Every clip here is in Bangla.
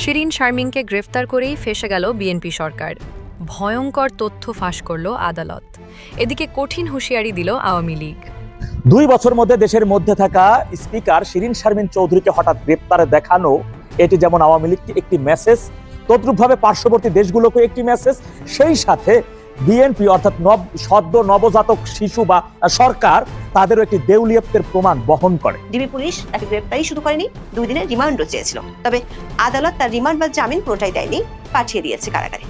শিরিন শারমিনকে গ্রেফতার করেই ফেঁসে গেল বিএনপি সরকার। ভয়ঙ্কর তথ্য ফাঁস করল আদালত। এদিকে কঠিন হুঁশিয়ারি দিল আওয়ামী লীগ। 2 বছর মধ্যে দেশের মধ্যে থাকা স্পিকার শিরিন শারমিন চৌধুরীকে হঠাৎ গ্রেপ্তারে দেখানো, এটি যেমন আওয়ামী লীগকে একটি মেসেজ, তদ্রূপভাবে পার্শ্ববর্তী দেশগুলোকে একটি মেসেজ, সেই সাথে বিএনপি অর্থাৎ সদ্য নবজাতক শিশু বা সরকার তাদেরও একটি দেউলিয়ত্বের প্রমাণ বহন করে। ডিবি পুলিশ তাকে গ্রেপ্তারি শুধু করেনি, 2 দিনের রিমান্ডও চেয়েছিল। তবে আদালত তার রিমান্ড বা জামিন পুরোটাই দেয়নি, পাঠিয়ে দিয়েছে কারাগারে।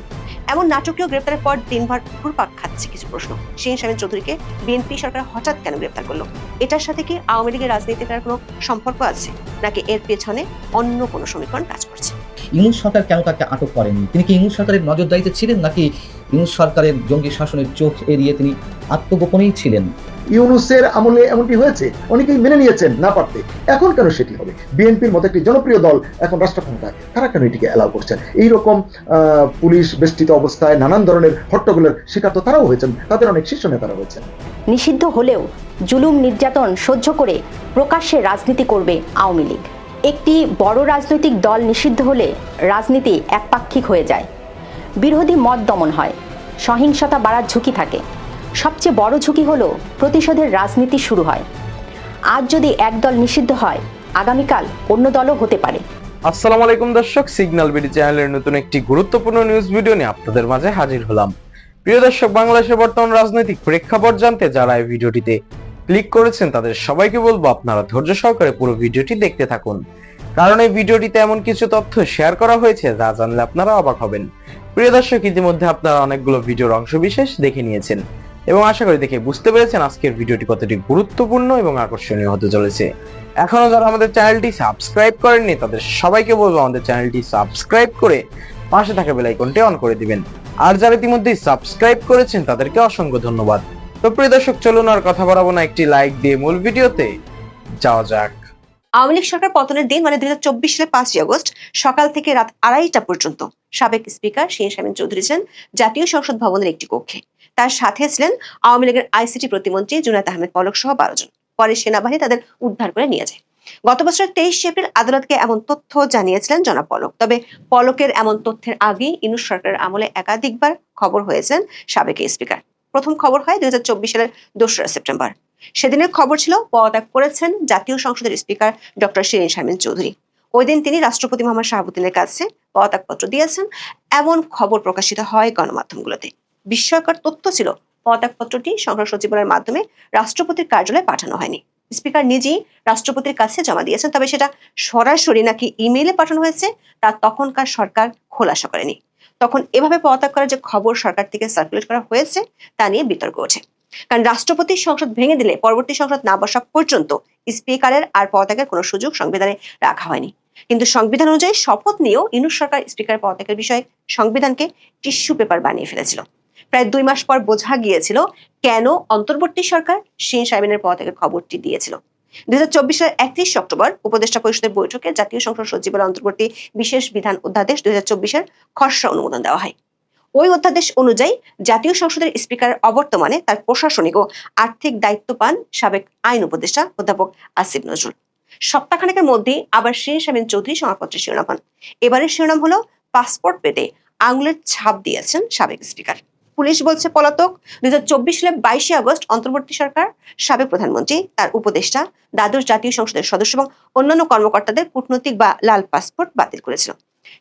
এমন নাটকীয় গ্রেপ্তারের পর দিনভর ঘুরপাক খাচ্ছে কিছু প্রশ্ন। শিরিন শারমিন চৌধুরীকে বিএনপি সরকার হঠাৎ কেন গ্রেপ্তার করলো? এটার সাথে কি আওয়ামী লীগের রাজনীতির কোনো সম্পর্ক আছে, নাকি এর পেছনে অন্য কোনো সমীকরণ কাজ করছে? ইউনূস সরকার কেন তাকে আটক করেনি? তিনি কি ইউনূস সরকারের নজরদারিতে ছিলেন, নাকি ইউনূস সরকারের জঙ্গি শাসনের চোখ এড়িয়ে তিনি আত্মগোপনেই ছিলেন? ইউনূসের আমলে এমনটি হয়েছে, অনেকেই মেনে নিয়েছেন না পারতে। এখন কেন সেটি হবে? বিএনপির মতো একটি জনপ্রিয় দল এখন রাষ্ট্র ক্ষমতায়, তারা কেন এটিকে অ্যালাউ করছেন? এইরকম পুলিশ বেষ্টিত অবস্থায় নানান ধরনের হট্টগোলের শিকার তো তারাও হয়েছেন, তাদের অনেক শীর্ষ নেতারা হয়েছেন। নিষিদ্ধ হলেও জুলুম নির্যাতন সহ্য করে প্রকাশ্যে রাজনীতি করবে আওয়ামী লীগ। একটি বড় রাজনৈতিক দল নিষিদ্ধ হলে রাজনীতি একপাক্ষিক হয়ে যায়, বিরোধী মত দমন হয়, সহিংসতা বাড়ার ঝুঁকি থাকে। সবচেয়ে বড় ঝুঁকি হলো প্রতিশোধের রাজনীতি শুরু হয়। আজ যদি এক দল নিষিদ্ধ হয়, আগামীকাল অন্য দলও হতে পারে। আসসালামু আলাইকুম দর্শক, সিগন্যাল বিডি চ্যানেলের নতুন একটি গুরুত্বপূর্ণ নিউজ ভিডিও নিয়ে আপনাদের মাঝে হাজির হলাম। প্রিয় দর্শক, বাংলাদেশের বর্তমান রাজনৈতিক প্রেক্ষাপট জানতে যারা এই ভিডিওটিতে ক্লিক করেছেন তাদের সবাইকে বলবো আপনারা ধৈর্য সহকারে পুরো ভিডিওটি দেখতে থাকুন, কারণ এই ভিডিওটিতে এমন কিছু তথ্য শেয়ার করা হয়েছে যা জানলে আপনারা অবাক হবেন। প্রিয় দর্শক, ইতিমধ্যে আপনারা অনেকগুলো ভিডিওর অংশবিশেষ দেখে নিয়েছেন এবং আশা করি দেখে বুঝতে পেরেছেন আজকের ভিডিওটি কতটি গুরুত্বপূর্ণ এবং আকর্ষণীয় হতে চলেছে। এখনো যারা আমাদের চ্যানেলটি সাবস্ক্রাইব করেননি তাদের সবাইকে বলবো আমাদের চ্যানেলটি সাবস্ক্রাইব করে পাশে থাকা বেল আইকনটি অন করে দিবেন। আর যারা ইতিমধ্যেই সাবস্ক্রাইব করেছেন তাদেরকে অসংখ্য ধন্যবাদ। তো প্রিয় দর্শক, চলুন আর কথা বাড়াবো না, একটি লাইক দিয়ে মূল ভিডিওতে যাওয়া যাক। আওয়ামী লীগ সরকার পতনের দিন মানে 2024 সালের 5ই আগস্ট সকাল থেকে রাত 2:30টা পর্যন্ত সাবেক স্পিকার শিরিন শারমিন চৌধুরী ছিলেন জাতীয় সংসদ ভবনের একটি কক্ষে। তার সাথে ছিলেন আওয়ামী লীগের আইসিটি প্রতিমন্ত্রী জুনায়েদ আহমেদ পলক সহ 12 জন। পরে সেনাবাহিনী তাদের উদ্ধার করে নিয়ে যায়। গত বছরের 23 এপ্রিল আদালতকে এমন তথ্য জানিয়েছিলেন জনাব পলক। তবে পলকের এমন তথ্যের আগেই ইউনূস সরকারের আমলে একাধিকবার খবর হয়েছিলেন সাবেক স্পিকার। প্রথম খবর হয় 2024 সালের 2রা সেপ্টেম্বর। সেদিনের খবর ছিল পদত্যাগ করেছেন জাতীয় সংসদের স্পিকার ডক্টর শিরিন শারমিন চৌধুরী। ওই দিন তিনি রাষ্ট্রপতি মোহাম্মদ শাহাবুদ্দিনের কাছে পদত্যাগপত্র দিয়েছেন, এমন খবর প্রকাশিত হয় গণমাধ্যমগুলোতে। বিস্ময়কর তথ্য ছিল, পদত্যাগপত্রটি সংসদ সচিবালয়ের মাধ্যমে রাষ্ট্রপতির কার্যালয়ে পাঠানো হয়নি। স্পিকার নিজেই রাষ্ট্রপতির কাছে জমা দিয়েছেন। তবে সেটা সরাসরি নাকি ইমেইলে পাঠানো হয়েছে তা তখনকার সরকার খোলাসা করেনি। তখন এভাবে পদত্যাগ করার যে খবর সরকার থেকে সার্কুলেট করা হয়েছে তা নিয়ে বিতর্ক ওঠে। কারণ রাষ্ট্রপতি সংসদ ভেঙে দিলে পরবর্তী সংসদ না বসা পর্যন্ত স্পিকারের আর পদত্যাগের কোনো সুযোগ সংবিধানে রাখা হয়নি। কিন্তু সংবিধান অনুযায়ী শপথ নিয়েও ইউনূস সরকার স্পিকারের পদত্যাগের বিষয়ে সংবিধানকে টিস্যু পেপার বানিয়ে ফেলেছিল। প্রায় 2 মাস পর বোঝা গিয়েছিল কেন অন্তর্বর্তী সরকার শিরিন শারমিনের পদত্যাগের খবরটি দিয়েছিল। 2024 সালের 31 অক্টোবর উপদেষ্টা পরিষদের বৈঠকে জাতীয় সংসদ সচিবালয় অন্তর্বর্তী বিশেষ বিধান অধ্যাদেশ 2024-এর খসড়া অনুমোদন দেওয়া হয়। ওই অধ্যাদেশ অনুযায়ী জাতীয় সংসদের স্পিকারের অবর্তমানে তার প্রশাসনিক ও আর্থিক দায়িত্ব পান সাবেক আইন উপদেষ্টা অধ্যাপক আসিফ নজরুল। সপ্তাহখানেকের মধ্যেই আবার শিরিন শারমিন চৌধুরী সংবাদপত্রের শিরোনাম হন। এবারের শিরোনাম হলো পাসপোর্ট পেতে আঙুলের ছাপ দিয়েছেন সাবেক স্পিকার। পুলিশ বলছে পলাতক। 2024 সালের 22 আগস্ট অন্তর্বর্তী সরকার সাবেক প্রধানমন্ত্রী, তার উপদেষ্টা, দ্বাদশ জাতীয় সংসদের সদস্য এবং অন্যান্য কর্মকর্তাদের কূটনৈতিক বা লাল পাসপোর্ট বাতিল করেছিল।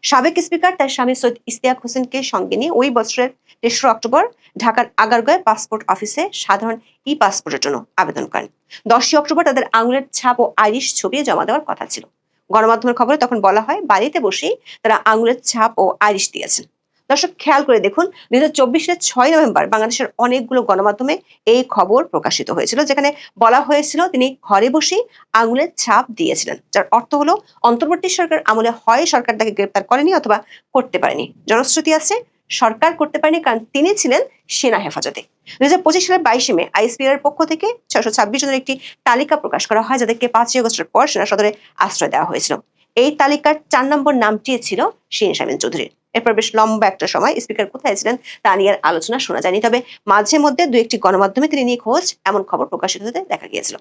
সাবেক স্পিকার তার স্বামী সৈয়দ ইশতিয়াক হোসেনকে সঙ্গে নিয়ে ওই বছরের 3রা অক্টোবর ঢাকার আগারগাঁওয়ে পাসপোর্ট অফিসে সাধারণ ই পাসপোর্টের জন্য আবেদন করেন। 10 অক্টোবর তাদের আঙুলের ছাপ ও আইরিশ ছবি জমা দেওয়ার কথা ছিল। গণমাধ্যমের খবরে তখন বলা হয় বাড়িতে বসেই তারা আঙুলের ছাপ ও আইরিশ দিয়েছেন। দর্শক, খেয়াল করে দেখুন, 2024 সালের 6 নভেম্বর বাংলাদেশের অনেকগুলো গণমাধ্যমে এই খবর প্রকাশিত হয়েছিল, যেখানে বলা হয়েছিল তিনি ঘরে বসেই আঙুলের ছাপ দিয়েছিলেন, যার অর্থ হলো অন্তর্বর্তী সরকার আমলে হয় সরকার তাকে গ্রেপ্তার করেনি অথবা করতে পারেনি। জনশ্রুতি আছে সরকার করতে পারেনি কারণ তিনি ছিলেন সেনা হেফাজতে। 2025 সালের 22 মে আইএসপিআর পক্ষ থেকে 626 জনের একটি তালিকা প্রকাশ করা হয়, যাদেরকে 5 আগস্টের পর সেনা সদরে আশ্রয় দেওয়া হয়েছিল। এই তালিকার 4 নম্বর নামটি ছিল শিরিন শারমিন চৌধুরীর এরপর বেশ লম্বা একটা সময় স্পিকার কোথায় ছিলেন তা নিয়ে আর আলোচনা শোনা যায়নি। তবে মাঝে মধ্যে দু একটি গণমাধ্যমে তিনি নিখোঁজ এমন খবর প্রকাশিত হতে দেখা গিয়েছিল।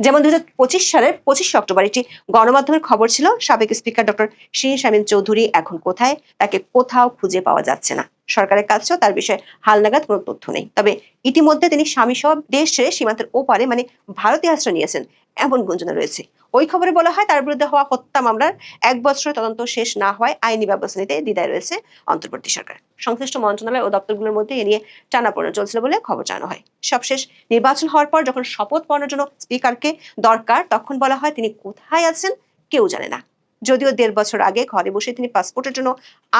যেমন 2025 সালের 25 অক্টোবর একটি গণমাধ্যমের খবর ছিল, সাবেক স্পিকার ডক্টর শিরীন শারমিন চৌধুরী এখন কোথায়, তাকে কোথাও খুঁজে পাওয়া যাচ্ছে না। সরকারের কাছেও তার বিষয়ে হালনাগাদ কোনো তথ্য নেই। তবে ইতিমধ্যে তিনি স্বামী সহ দেশ ছেড়ে সীমান্তের ওপারে মানে ভারতে আশ্রয় নিয়েছেন এমন গুঞ্জনা রয়েছে। ওই খবরে বলা হয় তার বিরুদ্ধে হওয়া হত্যা মামলার 1 বছরের তদন্ত শেষ না হওয়ায় আইনি ব্যবস্থা নিতে দ্বিধায় রয়েছে অন্তর্বর্তী সরকার। সংশ্লিষ্ট মন্ত্রণালয় ও দপ্তরগুলোর মধ্যে এ নিয়ে টানাপোড়েন চলছিল বলে খবর জানানো হয়। সবশেষ নির্বাচন হওয়ার পর যখন শপথ পাওয়ার জন্য স্পিকারকে দরকার, তখন বলা হয় তিনি কোথায় আছেন কেউ জানে না। যদিও 1.5 বছর আগে ঘরে বসে তিনি পাসপোর্টের জন্য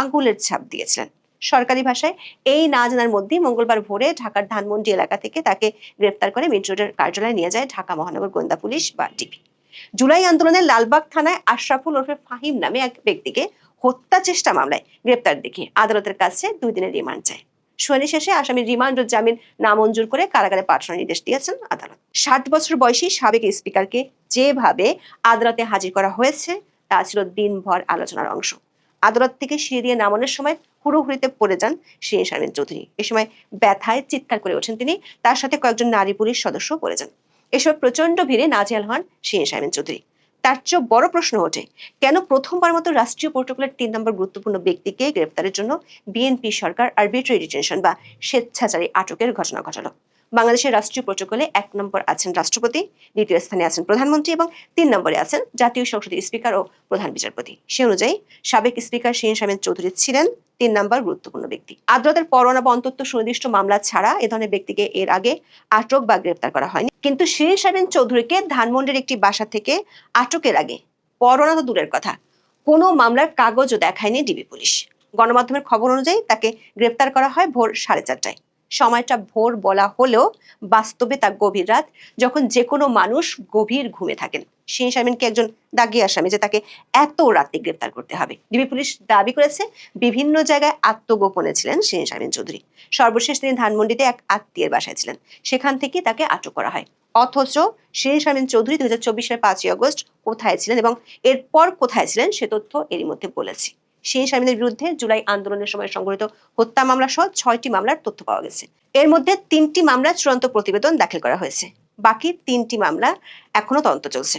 আঙ্গুলের ছাপ দিয়েছিলেন। সরকারি ভাষায় এই না জানার মধ্যেই মঙ্গলবার ভোরে ঢাকার ধানমন্ডি এলাকা থেকে তাকে গ্রেফতার করে মিন্ট রোডের কার্যালয়ে নিয়ে যায় ঢাকা মহানগর গোয়েন্দা পুলিশ বা ডিবি। জুলাই আন্দোলনে লালবাগ থানায় আশরাফুল ওরফে ফাহিম নামে এক ব্যক্তিকে হত্যা চেষ্টা মামলায় গ্রেফতার দেখিয়ে আদালতের কাছে 2 দিনের রিমান্ড চায়। শুনানি শেষে আসামির রিমান্ড ও জামিন নামঞ্জুর করে কারাগারে পাঠানোর নির্দেশ দিয়েছেন আদালত। 60 বছর বয়সী সাবেক স্পিকারকে যেভাবে আদালতে হাজির করা হয়েছে তা ছিল দিনভর আলোচনার অংশ। আদালত থেকে সিঁড়ি দিয়ে নামানোর সময় হুড়োহুড়িতে পড়ে যান শিরীন শারমিন চৌধুরী। এ সময় ব্যথায় চিৎকার করে ওঠেন তিনি, তার সাথে কয়েকজন নারী পুলিশ সদস্য পড়ে যান। এসব প্রচন্ড ভিড়ে নাজেহাল হন শিরীন শারমিন চৌধুরী। তার চেয়ে বড় প্রশ্ন ওঠে, কেন প্রথমবার মতো রাষ্ট্রীয় প্রোটোকলের 3 নম্বর গুরুত্বপূর্ণ ব্যক্তিকে গ্রেফতারের জন্য বিএনপি সরকার আরবিট্রারি ডিটেনশন বা স্বেচ্ছাচারী আটকের ঘটনা ঘটালো। বাংলাদেশের রাষ্ট্রীয় প্রোটোকলে 1 নম্বর আছেন রাষ্ট্রপতি, 2য় স্থানে আছেন প্রধানমন্ত্রী এবং 3 নম্বরে আছেন জাতীয় সংসদের স্পিকার ও প্রধান বিচারপতি। সে অনুযায়ী সাবেক স্পিকার শিরীন শারমিন চৌধুরী ছিলেন 3 নম্বর গুরুত্বপূর্ণ ব্যক্তি। আদালতের পরোয়ানা বা অন্তত সুনির্দিষ্ট মামলা ছাড়া এ ধরনের ব্যক্তিকে এর আগে আটক বা গ্রেফতার করা হয়নি। কিন্তু শিরীন শারমিন চৌধুরীকে ধানমন্ডির একটি বাসা থেকে আটকের আগে পরোয়ানা তো দূরের কথা, কোনো মামলার কাগজও দেখায়নি ডিবি পুলিশ। গণমাধ্যমের খবর অনুযায়ী তাকে গ্রেফতার করা হয় ভোর 4:30টায়। সময়টা ভোর বলা হলেও বাস্তবে তা গভীর রাত, যখন যে কোনো মানুষ গভীর ঘুমে থাকেন। শিরীন শারমিনকে একজন দাগি আসামি যে তাকে এত রাতে গ্রেফতার করতে হবে। ডিবি পুলিশ দাবি করেছে বিভিন্ন জায়গায় আত্মগোপনে ছিলেন শিরীন শারমিন চৌধুরী। সর্বশেষ তিনি ধানমন্ডিতে এক আত্মীয়ের বাসায় ছিলেন, সেখান থেকে তাকে আটক করা হয়। অথচ শিরীন শারমিন চৌধুরী 2024 সালের 5ই আগস্ট কোথায় ছিলেন এবং এরপর কোথায় ছিলেন সে তথ্য এরই মধ্যে বলেছি। শিরীন শারমিনের বিরুদ্ধে জুলাই আন্দোলনের সময় সংঘটিত হত্যা মামলা সহ 6টি মামলার তথ্য পাওয়া গেছে। এর মধ্যে 3টি মামলা চূড়ান্ত প্রতিবেদন দাখিল করা হয়েছে, বাকি 3টি মামলা এখনো তদন্ত চলছে।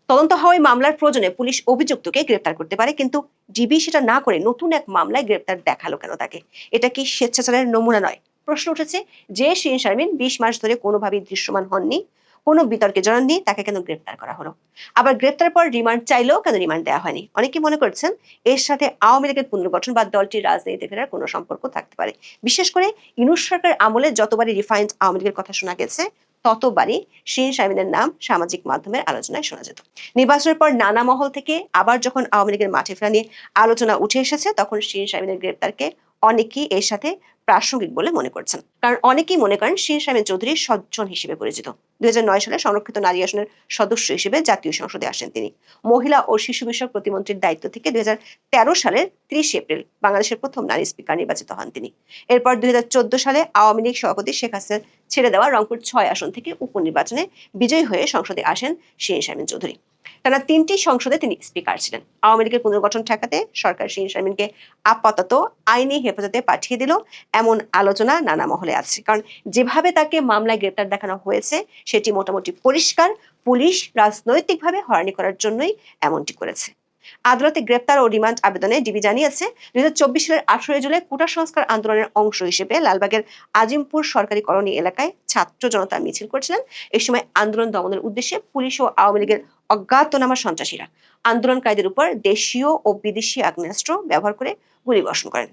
তদন্ত হওয়ায় মামলার প্রয়োজনে পুলিশ অভিযুক্তকে গ্রেফতার করতে পারে, কিন্তু ডিবি সেটা না করে নতুন এক মামলায় গ্রেফতার দেখালো কেন তাকে? এটা কি স্বেচ্ছাচারের নমুনা নয়? প্রশ্ন উঠেছে যে শিরীন শারমিন 20 মাস ধরে কোনোভাবেই দৃশ্যমান হননি, কোনো বিতর্কে জড়াননি, তাকে কেন গ্রেফতার করা হলো? আবার গ্রেফতার পর রিমান্ড চাইলেও কেন রিমান্ড দেওয়া হয়নি? অনেকে মনে করছেন এর সাথে আওয়ামী লীগের পুনর্গঠন বা দলটির রাজনীতিতে ফেরার কোনো সম্পর্ক থাকতে পারে। বিশেষ করে ইউনূস সরকার আমলে যতবারই রিফাইন্ড আওয়ামী লীগের কথা শোনা গেছে ততবারই শিরীন শারমিনের নাম সামাজিক মাধ্যমের আলোচনায় শোনা যেত। নির্বাচনের পর নানা মহল থেকে আবার যখন আওয়ামী লীগের মাঠে ফেরা নিয়ে আলোচনা উঠে এসেছে, তখন শিরীন শারমিনের গ্রেফতারকে অনেকেই এর সাথে প্রাসঙ্গিক বলে মনে করছেন। কারণ অনেকেই মনে করেন শিরীন শারমিন চৌধুরী সজ্জন হিসেবে পরিচিত। 2009 সালে সংরক্ষিত নারী আসনের সদস্য হিসেবে জাতীয় সংসদে আসেন তিনি। মহিলা ও শিশু বিষয়ক প্রতিমন্ত্রীর দায়িত্ব থেকে 2013 সালের 30 এপ্রিল বাংলাদেশের প্রথম নারী স্পিকার নির্বাচিত হন তিনি। এরপর 2014 সালে আওয়ামী লীগ সভাপতি শেখ হাসিনা ছেড়ে দেওয়া রংপুর 6 আসন থেকে উপনির্বাচনে বিজয়ী হয়ে সংসদে আসেন শিরীন শারমিন চৌধুরী। টানা 3টি সংসদে তিনি স্পিকার ছিলেন। আওয়ামী লীগের পুনর্গঠন ঠেকাতে সরকার শিরীন শারমিনকে আপাতত আইনি হেফাজতে পাঠিয়ে দিল এমন আলোচনা নানা মহলে আছে। কারণ যেভাবে তাকে মামলায় গ্রেপ্তার দেখানো হয়েছে সেটি মোটামুটি পরিষ্কার, পুলিশ রাজনৈতিকভাবে হয়রানি করার জন্যই এমনটি করেছে। আদালতে গ্রেপ্তার ও রিমান্ড আবেদনে ডিবি জানিয়েছে 2024 সালের 18 জুলাই কোটা সংস্কার আন্দোলনের অংশ হিসেবে লালবাগের আজিমপুর সরকারি কলোনি এলাকায় ছাত্র জনতা মিছিল করছিলেন। এই সময় আন্দোলন দমনের উদ্দেশ্যে পুলিশ ও আওয়ামী লীগের অজ্ঞাতনামা সন্ত্রাসীরা আন্দোলনকারীদের উপর দেশীয় ও বিদেশি আগ্নেয়াস্ত্র ব্যবহার করে গুলিবর্ষণ করেন।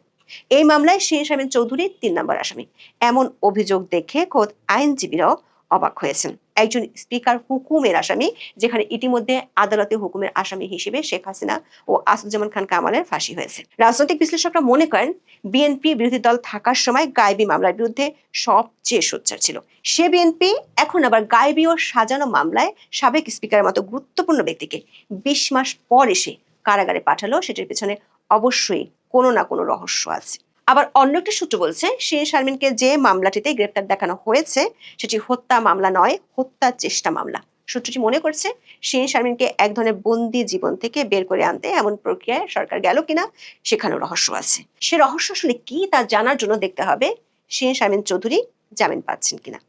এই মামলায় শিরীন শারমিন চৌধুরী 3 নম্বর আসামি। এমন অভিযোগ দেখে খোদ আইনজীবীরাও অবাক হয়েছেন। একজন স্পিকার হুকুমের আসামি, যেখানে ইতিমধ্যে আদালতে হুকুমের আসামি হিসেবে শেখ হাসিনা ও আসাদুজ্জামান খান কামালের ফাঁসি হয়েছে। রাজনৈতিক বিশ্লেষকরা মনে করেন বিএনপি বিরোধী দল থাকার সময় গায়েবী মামলার বিরুদ্ধে সবচেয়ে সোচ্চার ছিল। সে বিএনপি এখন আবার গায়েবী ও সাজানো মামলায় সাবেক স্পিকারের মতো গুরুত্বপূর্ণ ব্যক্তিকে 20 মাস পর এসে কারাগারে পাঠালো, সেটির পেছনে অবশ্যই কোনো না কোনো রহস্য আছে। আবার অন্য একটি সূত্র বলছে শিরীন শারমিনকে যে মামলাটিতে গ্রেপ্তার দেখানো হয়েছে সেটি হত্যা মামলা নয়, হত্যা চেষ্টা মামলা। সূত্রটি মনে করছে শিরিন শারমিনকে এক ধরনের বন্দি জীবন থেকে বের করে আনতে এমন প্রক্রিয়ায় সরকার গেল কিনা সেখানেও রহস্য আছে। সে রহস্য আসলে কি তা জানার জন্য দেখতে হবে শিরিন শারমিন চৌধুরী জামিন পাচ্ছেন কিনা।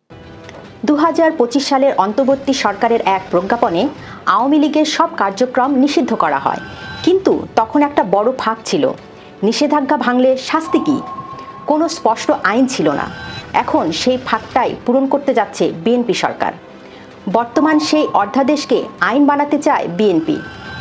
2025 সালের অন্তর্বর্তী সরকারের এক প্রজ্ঞাপনে আওয়ামী লীগের সব কার্যক্রম নিষিদ্ধ করা হয়, কিন্তু তখন একটা বড় ফাঁক ছিল। নিষেধাজ্ঞা ভাঙলে শাস্তি কি? কোনো স্পষ্ট আইন ছিল না। এখন সেই ফাঁকটাই পূরণ করতে যাচ্ছে বিএনপি সরকার। বর্তমান সেই অধ্যাদেশকে আইন বানাতে চায় বিএনপি,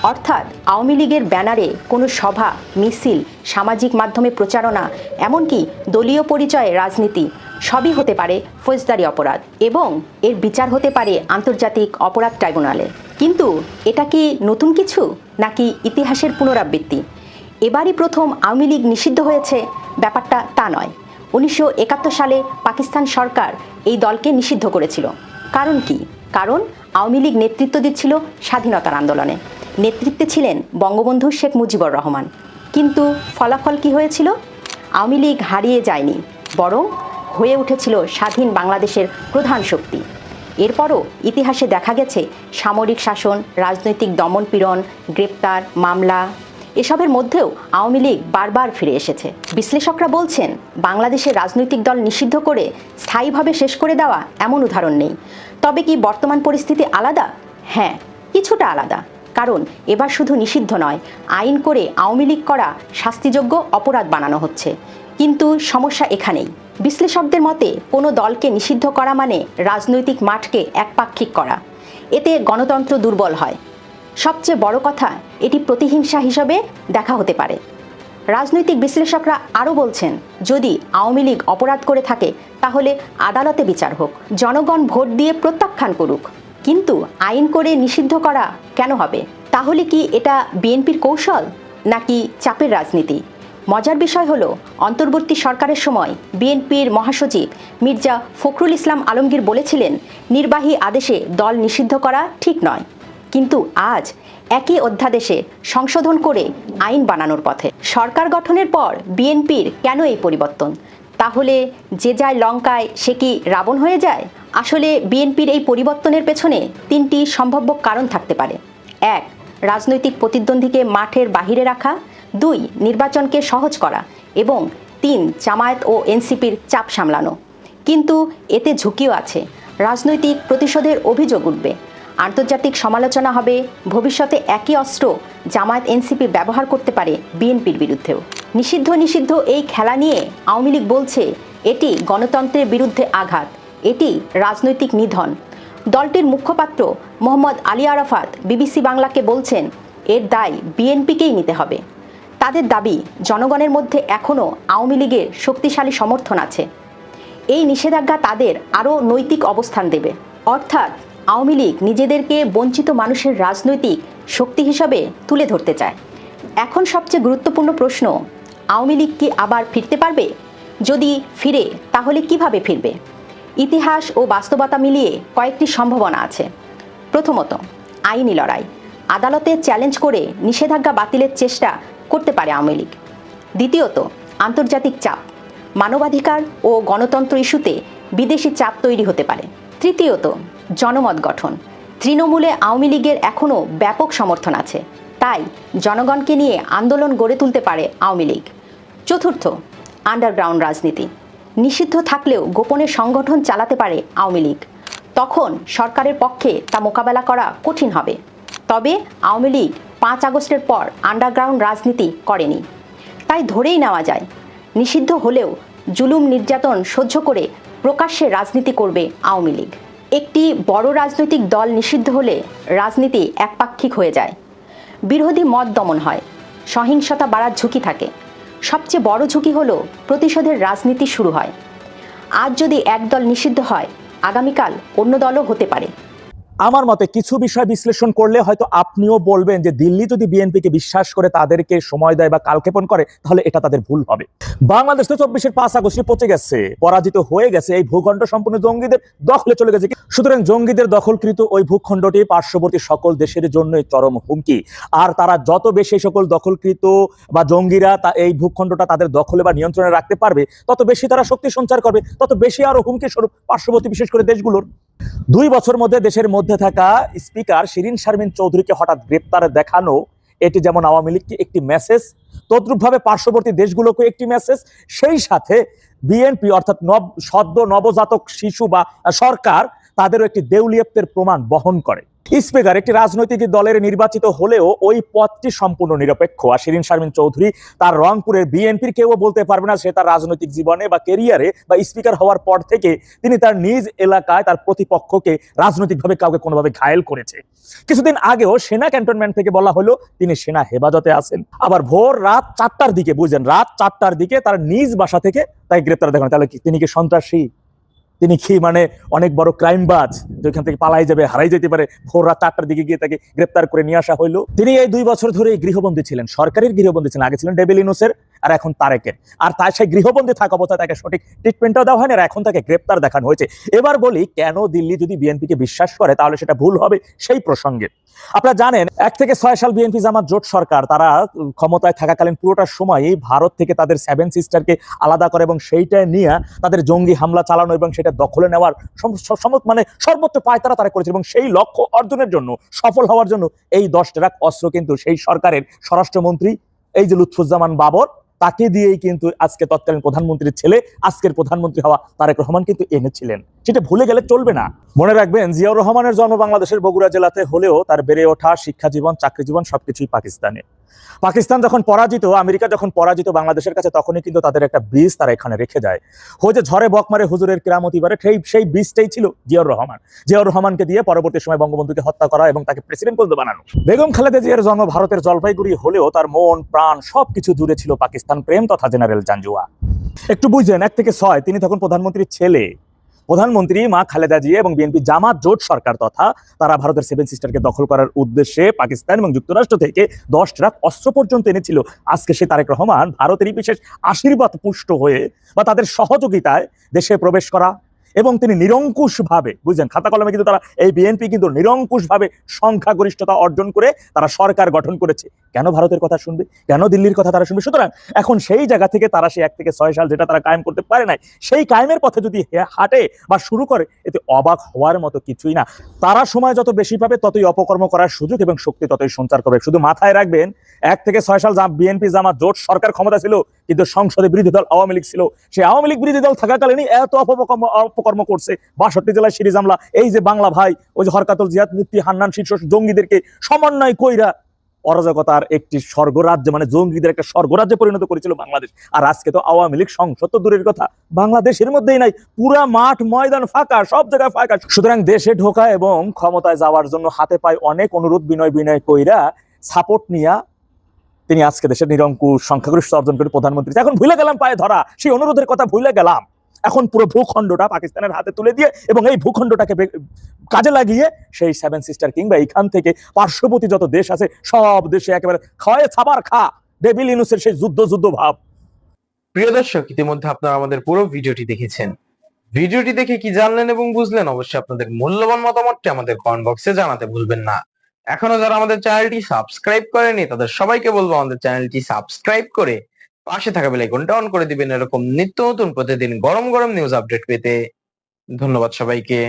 অর্থাৎ আওয়ামী লীগের ব্যানারে কোনো সভা, মিছিল, সামাজিক মাধ্যমে প্রচারণা, এমনকি দলীয় পরিচয়ে রাজনীতি সবই হতে পারে ফৌজদারি অপরাধ এবং এর বিচার হতে পারে আন্তর্জাতিক অপরাধ ট্রাইব্যুনালে। কিন্তু এটা কি নতুন কিছু নাকি ইতিহাসের পুনরাবৃত্তি? এবারই প্রথম আওয়ামী লীগ নিষিদ্ধ হয়েছে, ব্যাপারটা তা নয়। 1971 সালে পাকিস্তান সরকার এই দলকে নিষিদ্ধ করেছিল। কারণ কি? কারণ আওয়ামী লীগ নেতৃত্ব দিচ্ছিল স্বাধীনতার আন্দোলনে, নেতৃত্বে ছিলেন বঙ্গবন্ধু শেখ মুজিবুর রহমান। কিন্তু ফলাফল কি হয়েছিল? আওয়ামী লীগ হারিয়ে যায়নি, বরং হয়ে উঠেছিল স্বাধীন বাংলাদেশের প্রধান শক্তি। এরপরও ইতিহাসে দেখা গেছে সামরিক শাসন, রাজনৈতিক দমনপীড়ন, গ্রেপ্তার, মামলা, এসবের মধ্যেও আওয়ামী লীগ বারবার ফিরে এসেছে। বিশ্লেষকরা বলছেন, বাংলাদেশের রাজনৈতিক দল নিষিদ্ধ করে স্থায়ীভাবে শেষ করে দেওয়া এমন উদাহরণ নেই। তবে কি বর্তমান পরিস্থিতি আলাদা? হ্যাঁ, কিছুটা আলাদা। কারণ এবার শুধু নিষিদ্ধ নয়, আইন করে আওয়ামী লীগ করা শাস্তিযোগ্য অপরাধ বানানো হচ্ছে। কিন্তু সমস্যা এখানেই। বিশ্লেষকদের মতে কোনো দলকে নিষিদ্ধ করা মানে রাজনৈতিক মাঠকে একপাক্ষিক করা। এতে গণতন্ত্র দুর্বল হয়। সবচেয়ে বড় কথা, এটি প্রতিহিংসা হিসাবে দেখা হতে পারে। রাজনৈতিক বিশ্লেষকরা আরও বলছেন, যদি আওয়ামী লীগ অপরাধ করে থাকে তাহলে আদালতে বিচার হোক, জনগণ ভোট দিয়ে প্রত্যাখ্যান করুক। কিন্তু আইন করে নিষিদ্ধ করা কেন হবে? তাহলে কি এটা বিএনপির কৌশল নাকি চাপের রাজনীতি? মজার বিষয় হলো, অন্তর্বর্তী সরকারের সময় বিএনপির মহাসচিব মির্জা ফখরুল ইসলাম আলমগীর বলেছিলেন, নির্বাহী আদেশে দল নিষিদ্ধ করা ঠিক নয়। কিন্তু আজ একই অধ্যাদেশে সংশোধন করে আইন বানানোর পথে। সরকার গঠনের পর বিএনপির কেন এই পরিবর্তন? তাহলে যে যায় লঙ্কায় সে কি রাবণ হয়ে যায়? আসলে বিএনপির এই পরিবর্তনের পেছনে 3টি সম্ভাব্য কারণ থাকতে পারে। 1, রাজনৈতিক প্রতিদ্বন্দ্বীকে মাঠের বাহিরে রাখা। 2, নির্বাচনকে সহজ করা। এবং 3, জামায়াত ও এনসিপির চাপ সামলানো। কিন্তু এতে ঝুঁকিও আছে। রাজনৈতিক প্রতিশোধের অভিযোগ উঠবে, আন্তর্জাতিক সমালোচনা হবে, ভবিষ্যতে একই অস্ত্র জামায়াত এনসিপি ব্যবহার করতে পারে বিএনপির বিরুদ্ধেও। নিষিদ্ধ এই খেলা নিয়ে আওয়ামী লীগ বলছে, এটি গণতন্ত্রের বিরুদ্ধে আঘাত, এটি রাজনৈতিক নিধন। দলটির মুখপাত্র মোহাম্মদ আলী আরাফাত বিবিসি বাংলাকে বলছেন, এর দায় বিএনপিকেই নিতে হবে। তাদের দাবি, জনগণের মধ্যে এখনও আওয়ামী লীগের শক্তিশালী সমর্থন আছে। এই নিষেধাজ্ঞা তাদের আরও নৈতিক অবস্থান দেবে। অর্থাৎ আওয়ামী লীগ নিজেদেরকে বঞ্চিত মানুষের রাজনৈতিক শক্তি হিসাবে তুলে ধরতে চায়। এখন সবচেয়ে গুরুত্বপূর্ণ প্রশ্ন, আওয়ামী লীগ কি আবার ফিরতে পারবে? যদি ফিরে, তাহলে কিভাবে ফিরবে? ইতিহাস ও বাস্তবতা মিলিয়ে কয়েকটি সম্ভাবনা আছে। প্রথমত, আইনি লড়াই। আদালতে চ্যালেঞ্জ করে নিষেধাজ্ঞা বাতিলের চেষ্টা করতে পারে আওয়ামী লীগ। দ্বিতীয়ত, আন্তর্জাতিক চাপ। মানবাধিকার ও গণতন্ত্র ইস্যুতে বিদেশি চাপ তৈরি হতে পারে। তৃতীয়ত, জনমত গঠন। তৃণমূলে আওয়ামী লীগের এখনও ব্যাপক সমর্থন আছে, তাই জনগণকে নিয়ে আন্দোলন গড়ে তুলতে পারে আওয়ামী লীগ। চতুর্থ, আন্ডারগ্রাউন্ড রাজনীতি। নিষিদ্ধ থাকলেও গোপনে সংগঠন চালাতে পারে আওয়ামী লীগ। তখন সরকারের পক্ষে তা মোকাবেলা করা কঠিন হবে। তবে আওয়ামী লীগ 5 আগস্টের পর আন্ডারগ্রাউন্ড রাজনীতি করেনি, তাই ধরেই নেওয়া যায় নিষিদ্ধ হলেও জুলুম নির্যাতন সহ্য করে প্রকাশ্যে রাজনীতি করবে আওয়ামী লীগ। একটি বড় রাজনৈতিক দল নিষিদ্ধ হলে রাজনীতি একপাক্ষিক হয়ে যায়, বিরোধী মত দমন হয়, সহিংসতা বাড়ার ঝুঁকি থাকে। সবচেয়ে বড় ঝুঁকি হলো প্রতিশোধের রাজনীতি শুরু হয়। আজ যদি এক দল নিষিদ্ধ হয়, আগামীকাল অন্য দলও হতে পারে। আমার মতে কিছু বিষয় বিশ্লেষণ করলে হয়তো আপনিও বলবেন যে দিল্লি যদি বিএনপিকে বিশ্বাস করে তাদেরকে সময় দেয় বা কালক্ষেপণ করে, তাহলে এটা তাদের ভুল হবে। বাংলাদেশ তো 24-এর 5 আগস্টে পচে গেছে, পরাজিত হয়ে গেছে, এই ভূখণ্ড সম্পূর্ণ জঙ্গিদের দখলে চলে গেছে। সুতরাং জঙ্গিদের দখলকৃত ওই ভূখণ্ডটি পার্শ্ববর্তী সকল দেশের জন্য চরম হুমকি। আর তারা যত বেশি সকল দখলকৃত বা জঙ্গিরা এই ভূখণ্ডটা তাদের দখলে বা নিয়ন্ত্রণে রাখতে পারবে, তত বেশি তারা শক্তি সঞ্চার করবে, তত বেশি আরো হুমকি স্বরূপ পার্শ্ববর্তী বিশেষ করে দেশগুলোর। 2 বছর মধ্যে দেশের মধ্যে থাকা স্পিকার শিরিন শারমিন চৌধুরীকে হঠাৎ গ্রেপ্তারে দেখানো, এটি যেমন আওয়ামী লীগকে একটি মেসেজ, তদ্রূপভাবে পার্শ্ববর্তী গুলোকে একটি মেসেজ, সেই সাথে বিএনপি অর্থাৎ সদ্য নবজাতক শিশু বা সরকার তাদেরও একটি দেউলিয়ত্বের প্রমাণ বহন করে। স্পিকার একটি রাজনৈতিক দলের নির্বাচিত হলেও ওই পদটি সম্পূর্ণ নিরপেক্ষ। আর শিরিন শারমিন চৌধুরী তার রংপুরের বিএনপির কেউ বলতে পারবে না সে তার রাজনৈতিক জীবনে বা কেরিয়ারে বা স্পিকার হওয়ার পর থেকে তিনি তার নিজ এলাকায় তার প্রতিপক্ষকে রাজনৈতিকভাবে কাউকে কোনোভাবে ঘায়েল করেছে। কিছুদিন আগেও সেনা ক্যান্টনমেন্ট থেকে বলা হলো তিনি সেনা হেফাজতে আছেন। আবার ভোর রাত 4টার দিকে, বুঝলেন, রাত 4টার দিকে তার নিজ বাসা থেকে তাই গ্রেপ্তার দেখানো। তাহলে তিনি কি সন্ত্রাসী? তিনি কি মানে অনেক বড় ক্রাইমবাজ যেখান থেকে পালাই যাবে, হারাই যেতে পারে? ভোর রাত 4টার দিকে গিয়ে তাকে গ্রেপ্তার করে নিয়ে আসা হইলো। তিনি এই 2 বছর ধরে গৃহবন্দী ছিলেন, সরকারের গৃহবন্দী ছিলেন। আগে ছিলেন ডেভিল ইউনূসের, আর এখন তারেকের। আর তাই সেই গৃহবন্দী থাকা অবস্থায় তাকে সঠিক ট্রিটমেন্টও দেওয়া হয়নি, আর এখন তাকে গ্রেপ্তার দেখানো হয়েছে। এবার বলি, কেন দিল্লি যদি বিএনপিকে বিশ্বাস করে তাহলে সেটা ভুল হবে সেই প্রসঙ্গে। আপনারা জানেন 1 থেকে 6 সাল বিএনপি জামাত জোট সরকার তারা ক্ষমতায় থাকাকালীন পুরোটা সময়ই ভারত থেকে তাদের 7 সিস্টারকে আলাদা করে এবং সেইটা নিয়ে তাদের জঙ্গি হামলা চালানো এবং সেটা দখলে নেওয়ার মানে সর্বোচ্চ পায়তারা তারা করেছে। এবং সেই লক্ষ্য অর্জনের জন্য, সফল হওয়ার জন্য এই 10 ট্রাক অস্ত্র কিন্তু সেই সরকারের স্বরাষ্ট্রমন্ত্রী এই যে লুৎফুজ্জামান বাবর, তাকে দিয়েই কিন্তু আজকে তৎকালীন প্রধানমন্ত্রীর ছেলে, আজকের প্রধানমন্ত্রী হওয়া তারেক রহমান কিন্তু এনেছিলেন। সেটা ভুলে গেলে চলবে না। মনে রাখবেন, জিয়াউর রহমানের জন্ম বাংলাদেশের বগুড়া জেলাতে হলেও তার বেড়ে ওঠা, শিক্ষা জীবন, চাকরি জীবন সবকিছুই পাকিস্তানে। পাকিস্তান যখন পরাজিত, আমেরিকা যখন পরাজিত বাংলাদেশের কাছে, তখনই কিন্তু তাদের একটা বীজ তারা এখানে রেখে যায়। হয়ে যে ঝড়ে বক মারে হুজুরের কেরামতি বারে, সেই বীজটাই ছিল জিয়াউর রহমান। জিয়াউর রহমানকে দিয়ে পরবর্তী সময় বঙ্গবন্ধুকে হত্যা করা এবং তাকে প্রেসিডেন্ট পর্যন্ত বানানো। বেগম খালেদা জিয়ার জন্ম ভারতের জলপাইগুড়ি হলেও তার মন প্রাণ সবকিছু জুড়ে ছিল পাকিস্তান প্রেম তথা জেনারেল জাঞ্জুয়া। একটু বুঝলেন, 1 থেকে 6 তিনি তখন প্রধানমন্ত্রীর ছেলে। প্রধানমন্ত্রী মা খালেদা জিয়া এবং বিএনপি জামাত জোট সরকার তথা তারা ভারতের 7 সিস্টারকে দখল করার উদ্দেশ্যে পাকিস্তান এবং যুক্তরাষ্ট্র থেকে 10 ট্রাক অস্ত্র পর্যন্ত এনেছিল। আজকে সে তারেক রহমান ভারতেরই বিশেষ আশীর্বাদ পুষ্ট হয়ে বা তাদের সহযোগিতায় দেশে প্রবেশ করা এবং তিনি নিরঙ্কুশভাবে, বুঝলেন, খাতা কলমে কিন্তু তারা এই বিএনপি কিন্তু নিরঙ্কুশভাবে সংখ্যাগরিষ্ঠতা অর্জন করে তারা সরকার গঠন করেছে। কেন ভারতের কথা শুনবে? কেন দিল্লির কথা তারা শুনবে? সুতরাং এখন সেই জায়গা থেকে তারা সেই 1 থেকে 6 সাল যেটা তারা কায়েম করতে পারে নাই, সেই কায়েমের পথে যদি হাঁটে বা শুরু করে, এতে অবাক হওয়ার মতো কিছুই না। তারা সময় যত বেশি পাবে ততই অপকর্ম করার সুযোগ এবং শক্তি ততই সঞ্চার করবে। শুধু মাথায় রাখবেন, 1 থেকে 6 সাল বিএনপি জামাত জোট সরকার ক্ষমতা ছিল, কিন্তু সংসদে বিরোধী দল আওয়ামী লীগ ছিল। সেই আওয়ামী লীগ বিরোধী দল থাকাকালীনই এত অপকর্ম করছে। 62 জেলায় সিরিজ হামলা, এই যে বাংলা ভাই, ওই যে হরকাতুল জিহাদ, মুফতি হান্নান শীর্ষ জঙ্গিদেরকে সমন্বয় কইরা অরাজকতার একটি স্বর্গরাজ্য, মানে জঙ্গিদের একটা স্বর্গরাজ্যে পরিণত করেছিল বাংলাদেশ। আর আজকে তো আওয়ামী লীগ সংসদ তো দূরের কথা, বাংলাদেশের মধ্যেই নাই, পুরা মাঠ ময়দান ফাঁকা, সব জায়গায় ফাঁকা। সুতরাং দেশে ঢোকা এবং ক্ষমতায় যাওয়ার জন্য হাতে পায় অনেক অনুরোধ বিনয় কইরা সাপোর্ট নিয়া তিনি আজকে দেশের নিরঙ্কুশ সংখ্যাগরিষ্ঠ অর্জন করে প্রধানমন্ত্রী। এখন ভুলে গেলাম পায়ে ধরা সেই অনুরোধের কথা, ভুলে গেলাম। এখন পুরো ভূখণ্ডটা পাকিস্তানের হাতে তুলে দিয়ে এবং এই ভূখণ্ডটাকে কাজে লাগিয়ে সেই 7 সিস্টার কিংবা এইখান থেকে পার্শ্ববর্তী যত দেশ আছে সব দেশে একেবারে খাওয়ায় ছাবার খা ডেভিল ইউনূসের সেই যুদ্ধ ভাব। প্রিয় দর্শক, ইতিমধ্যে আপনারা আমাদের পুরো ভিডিওটি দেখেছেন। ভিডিওটি দেখে কি জানলেন এবং বুঝলেন, অবশ্যই আপনাদের মূল্যবান মতামতটি আমাদের কমেন্ট বক্সে জানাতে ভুলবেন না। এখনো যারা আমাদের চ্যানেলটি সাবস্ক্রাইব করেনি তাদের সবাইকে বলবো আমাদের চ্যানেলটি সাবস্ক্রাইব করে পাশে থাকা বেল আইকনটা অন করে দিবেন এরকম নিত্য নতুন প্রতিদিন গরম গরম নিউজ আপডেট পেতে। ধন্যবাদ সবাইকে।